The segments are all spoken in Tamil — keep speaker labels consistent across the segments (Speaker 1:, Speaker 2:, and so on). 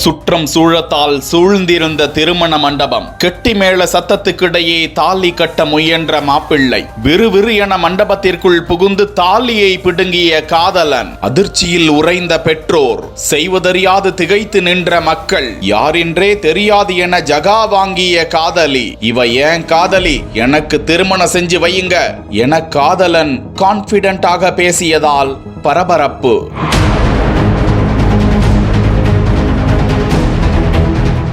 Speaker 1: சுற்றம் சூழத்தால் சூழ்ந்திருந்த திருமண மண்டபம். கெட்டி மேள சத்தத்துக்கிடையே தாலி கட்ட முயன்ற மாப்பிள்ளை விறுவிறு என மண்டபத்திற்குள் புகுந்து தாலியை பிடுங்கிய காதலன். அதிர்ச்சியில் உறைந்த பெற்றோர், செய்வதறியாது திகைத்து நின்ற மக்கள், யாரென்றே தெரியாது என ஜகா வாங்கிய காதலி. இவ ஏன் காதலி, எனக்கு திருமணம் செஞ்சு வையுங்க என காதலன் கான்பிடென்டாக பேசியதால் பரபரப்பு.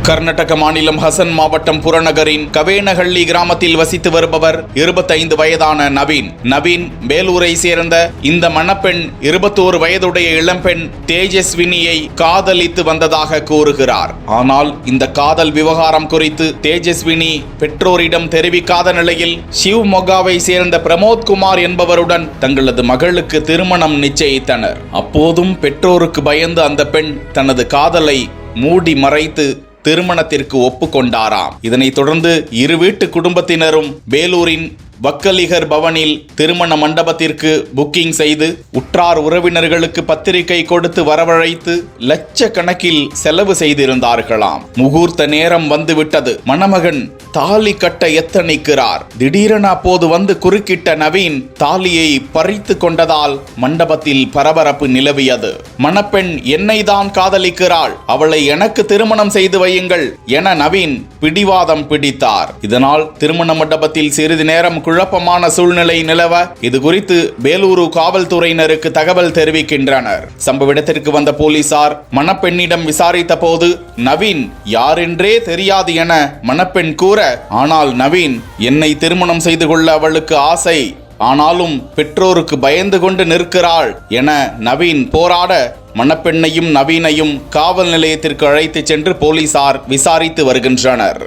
Speaker 1: கர்நாடக மாநிலம் ஹசன் மாவட்டம் புறநகரின் கவேனஹள்ளி கிராமத்தில் வசித்து வருபவர் 25 வயதான நவீன் வேலூரை சேர்ந்த இந்த மணப்பெண் 21 வயதுடைய இளம்பெண் தேஜஸ்வினியை காதலித்து வந்ததாக கூறுகிறார். ஆனால் இந்த காதல் விவகாரம் குறித்து தேஜஸ்வினி பெற்றோரிடம் தெரிவிக்காத நிலையில் சிவமொகாவை சேர்ந்த பிரமோத்குமார் என்பவருடன் தங்களது மகளுக்கு திருமணம் நிச்சயித்தனர். அப்போதும் பெற்றோருக்கு பயந்து அந்த பெண் தனது காதலை மூடி மறைத்து திருமணத்திற்கு ஒப்புக்கொண்டாராம். இதனைத் தொடர்ந்து இரு வீட்டு குடும்பத்தினரும் வேலூரின் வக்கலிகர் பவனில் திருமண மண்டபத்திற்கு புக்கிங் செய்து உற்றார் உறவினர்களுக்கு பத்திரிகை கொடுத்து வரவழைத்து லட்சக்கணக்கில் செலவு செய்திருந்தார்களாம். முகூர்த்த நேரம் வந்துவிட்டது. மணமகன் தாலி கட்ட எத்தனிக்கிறார். திடீரென அப்போது வந்து குறுக்கிட்ட நவீன் தாலியை பறித்து கொண்டதால் மண்டபத்தில் பரபரப்பு நிலவியது. மணப்பெண் என்னை தான் காதலிக்கிறாள், அவளை எனக்கு திருமணம் செய்து வையுங்கள் என நவீன் பிடிவாதம் பிடித்தார். இதனால் திருமண மண்டபத்தில் சிறிது நேரம் குழப்பமான சூழ்நிலை நிலவ இது குறித்து வேலூரு காவல்துறையினருக்கு தகவல் தெரிவிக்கின்றனர். சம்பவ இடத்திற்கு வந்த போலீசார் மணப்பெண்ணிடம் விசாரித்த போது நவீன் யாரென்றே தெரியாது என மணப்பெண் கூற, ஆனால் நவீன் என்னை திருமணம் செய்து கொள்ள அவளுக்கு ஆசை, ஆனாலும் பெற்றோருக்கு பயந்து கொண்டு நிற்கிறாள் என நவீன் போராட மணப்பெண்ணையும் நவீனையும் காவல் நிலையத்திற்கு அழைத்து சென்று போலீசார் விசாரித்து வருகின்றனர்.